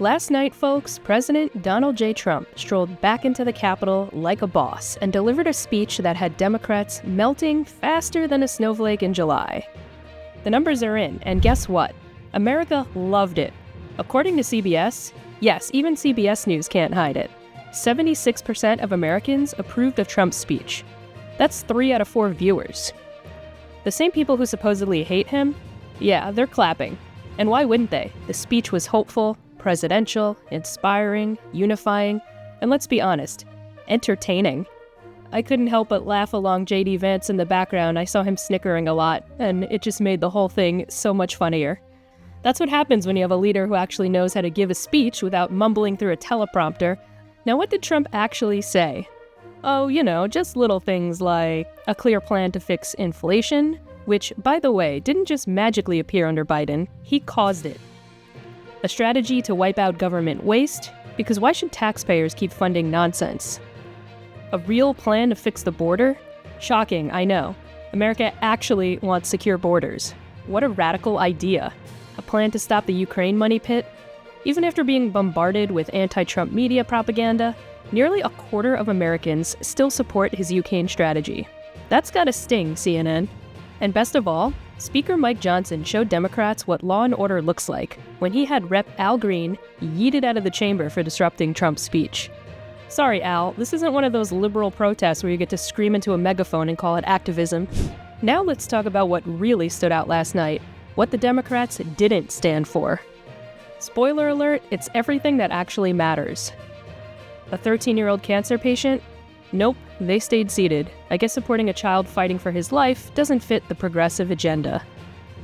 Last night, folks, President Donald J. Trump strolled back into the Capitol like a boss and delivered a speech that had Democrats melting faster than a snowflake in July. The numbers are in, and guess what? America loved it. According to CBS, yes, even CBS News can't hide it, 76% of Americans approved of Trump's speech. That's 3 out of 4 viewers. The same people who supposedly hate him, yeah, they're clapping. And why wouldn't they? The speech was hopeful, presidential, inspiring, unifying, and let's be honest, entertaining. I couldn't help but laugh along J.D. Vance in the background. I saw him snickering a lot, and it just made the whole thing so much funnier. That's what happens when you have a leader who actually knows how to give a speech without mumbling through a teleprompter. Now, what did Trump actually say? Oh, just little things like a clear plan to fix inflation, which, by the way, didn't just magically appear under Biden, he caused it. A strategy to wipe out government waste, because why should taxpayers keep funding nonsense? A real plan to fix the border? Shocking, I know. America actually wants secure borders. What a radical idea. A plan to stop the Ukraine money pit? Even after being bombarded with anti-Trump media propaganda, nearly a quarter of Americans still support his Ukraine strategy. That's gotta sting, CNN. And best of all, Speaker Mike Johnson showed Democrats what law and order looks like when he had Rep. Al Green yeeted out of the chamber for disrupting Trump's speech. Sorry, Al, this isn't one of those liberal protests where you get to scream into a megaphone and call it activism. Now let's talk about what really stood out last night, what the Democrats didn't stand for. Spoiler alert, it's everything that actually matters. A 13-year-old cancer patient? Nope, they stayed seated. I guess supporting a child fighting for his life doesn't fit the progressive agenda.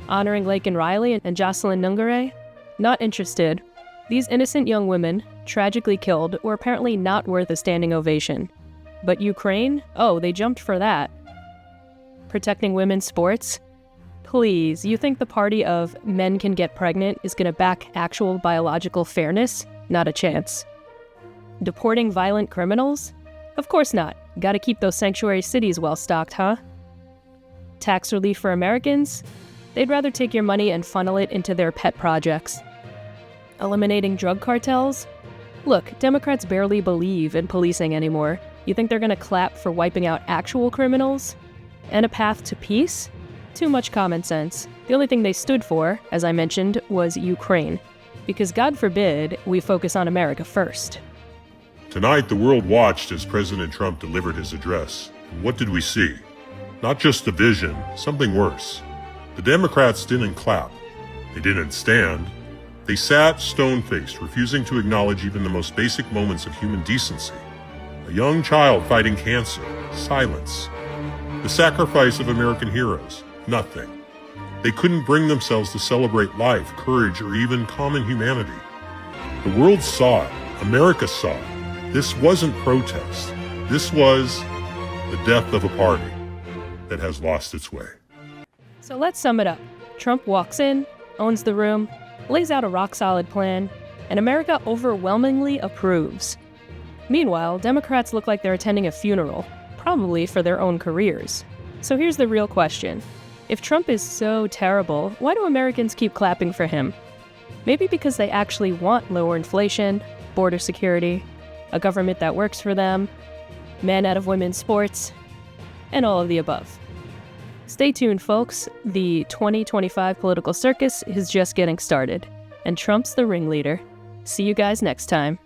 Honoring Laken Riley and Jocelyn Nungare? Not interested. These innocent young women, tragically killed, were apparently not worth a standing ovation. But Ukraine? Oh, they jumped for that. Protecting women's sports? Please, you think the party of men can get pregnant is gonna back actual biological fairness? Not a chance. Deporting violent criminals? Of course not. Gotta keep those sanctuary cities well-stocked, huh? Tax relief for Americans? They'd rather take your money and funnel it into their pet projects. Eliminating drug cartels? Look, Democrats barely believe in policing anymore. You think they're gonna clap for wiping out actual criminals? And a path to peace? Too much common sense. The only thing they stood for, as I mentioned, was Ukraine. Because God forbid we focus on America first. Tonight, the world watched as President Trump delivered his address. And what did we see? Not just division, something worse. The Democrats didn't clap. They didn't stand. They sat stone-faced, refusing to acknowledge even the most basic moments of human decency. A young child fighting cancer, silence. The sacrifice of American heroes, nothing. They couldn't bring themselves to celebrate life, courage, or even common humanity. The world saw it. America saw it. This wasn't protest. This was the death of a party that has lost its way. So let's sum it up. Trump walks in, owns the room, lays out a rock-solid plan, and America overwhelmingly approves. Meanwhile, Democrats look like they're attending a funeral, probably for their own careers. So here's the real question. If Trump is so terrible, why do Americans keep clapping for him? Maybe because they actually want lower inflation, border security, a government that works for them, men out of women's sports, and all of the above. Stay tuned, folks. The 2025 political circus is just getting started, and Trump's the ringleader. See you guys next time.